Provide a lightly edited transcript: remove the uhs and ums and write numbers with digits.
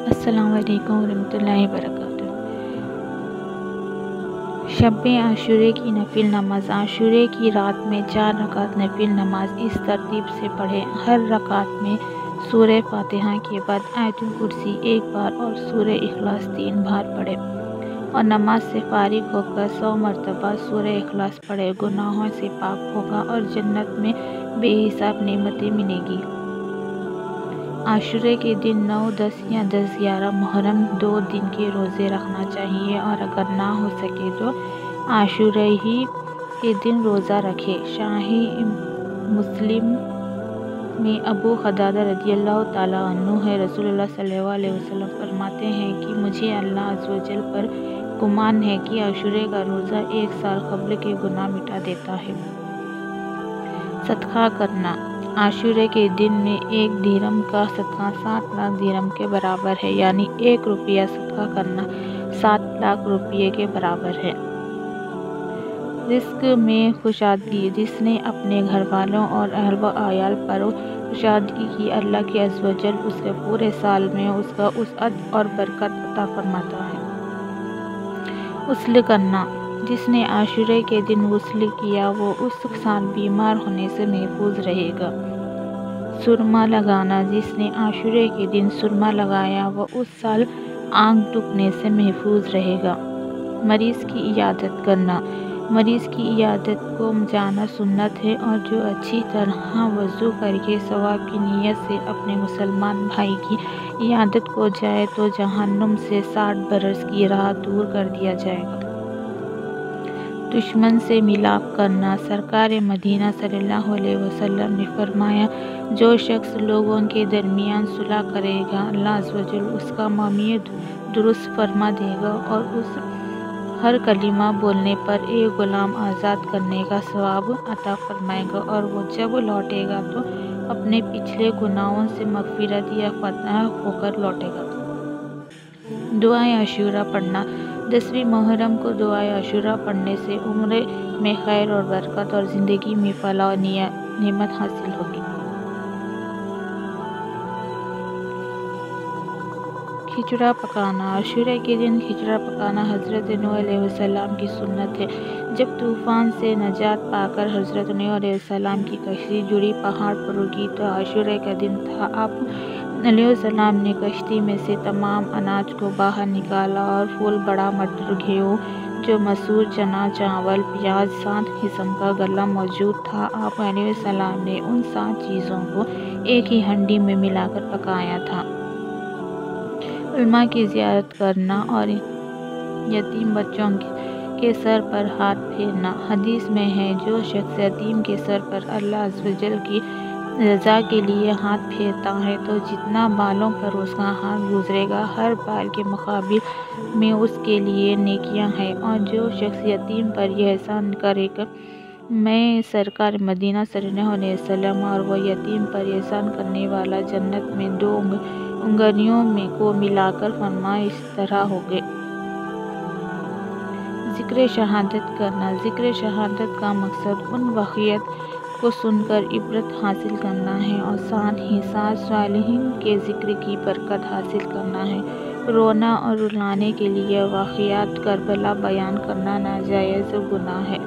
السلام علیکم ورحمۃ اللہ وبرکاتہ۔ شب عاشورے کی نفل نماز۔ عاشورے کی رات میں 4 رکعت نفل نماز اس ترتیب سے پڑھیں۔ ہر رکعت میں سورہ فاتحہ کے بعد آیت الکرسی 1 بار اور سورہ اخلاص 3 بار پڑھیں اور نماز سے فارغ ہو کر 100 مرتبہ سورہ اخلاص پڑھیں۔ گناہوں سے پاک ہوگا اور جنت میں بے حساب نعمتیں ملیں گی۔ عاشورے کے دن 9، 10 یا 10، 11 محرم 2 دن کے روزے رکھنا چاہیے اور اگر نہ ہو سکے تو عاشورے ہی کے دن روزہ رکھے۔ صحیح مسلم میں ابو قتادہ رضی اللہ تعالیٰ عنہ ہے، رسول اللہ صلی اللہ علیہ وسلم فرماتے ہیں کہ مجھے اللہ عز و جل پر گمان ہے کہ عاشورے کا روزہ 1 سال قبل کے گناہ مٹا دیتا ہے۔ صدقہ کرنا۔ عاشورے کے دن میں 1 درہم کا صدقہ 7 لاکھ درہم کے برابر ہے، یعنی 1 روپیہ صدقہ کرنا 7 لاکھ روپیے کے برابر ہے۔ رزق میں کشادگی۔ جس نے اپنے گھر والوں اور اہل و عیال پر کشادگی کی، اللہ کے عز و جل اس کے پورے سال میں اس کا وسعت اور برکت عطا فرماتا ہے۔ غسل کرنا۔ جس نے عاشورے کے دن غسل کیا وہ اس سال بیمار ہونے سے محفوظ رہے گا۔ سرما لگانا۔ جس نے عاشورے کے دن سرما لگایا وہ اس سال آنکھ ڈوبنے سے محفوظ رہے گا۔ مریض کی عیادت کرنا۔ مریض کی عیادت کو جانا سنت ہے اور جو اچھی طرح وضو کر کے ثواب کی نیت سے اپنے مسلمان بھائی کی عیادت کو جائے تو جہنم سے 60 برس کی راہ دور کر دیا جائے گا۔ دشمن سے ملاپ کرنا۔ سرکار مدینہ صلی اللہ علیہ وسلم نے فرمایا، جو شخص لوگوں کے درمیان صلح کرے گا، اللہ عز و جل اس کا معاملہ درست فرما دے گا اور اس ہر کلمہ بولنے پر ایک غلام آزاد کرنے کا ثواب عطا فرمائے گا اور وہ جب لوٹے گا تو اپنے پچھلے گناہوں سے مغفرت یافتہ ہو کر لوٹے گا۔ دعائے عاشورہ پڑھنا۔ 10ویں محرم کو دعائے عاشورہ پڑھنے سے عمر میں خیر اور برکت اور زندگی میں فلاح و نعمت حاصل ہوگی۔ کھچڑا پکانا۔ عاشورے کے دن کھچڑا پکانا حضرت نوح علیہ السلام کی سنت ہے۔ جب طوفان سے نجات پا کر حضرت نوح علیہ السلام کی کشتی جڑی پہاڑ پر رکی تو عاشورے کا دن تھا۔ آپ علیہ السلام نے کشتی میں سے تمام اناج کو باہر نکالا اور پھول، بڑا مٹر، گیہوں، جو مسور، چنا، چاول، پیاز، 7 قسم کا غلہ موجود تھا۔ آپ علیہ السلام نے ان 7 چیزوں کو ایک ہی ہانڈی میں ملا کر پکایا تھا۔ علماء کی زیارت کرنا اور یتیم بچوں کے سر پر ہاتھ پھیرنا۔ حدیث میں ہے، جو شخص یتیم کے سر پر اللہ عز و جل کی رضا کے لیے ہاتھ پھیرتا ہے تو جتنا بالوں پر اس کا ہاتھ گزرے گا ہر بال کے مقابل میں اس کے لیے نیکیاں ہیں، اور جو شخص یتیم پر یہ احسان کرے گا، میں سرکار مدینہ صلی اللہ علیہ وسلم اور وہ یتیم پر احسان کرنے والا جنت میں 2 انگلیوں کو ملا کر فرمایا اس طرح ہوگے۔ ذکر شہادت کرنا۔ ذکر شہادت کا مقصد ان واقعات کو سن کر عبرت حاصل کرنا ہے اور ساتھ ہی ساتھ صالحین کے ذکر کی برکت حاصل کرنا ہے۔ رونا اور رلانے کے لیے واقعات کربلا بیان کرنا ناجائز گناہ ہے۔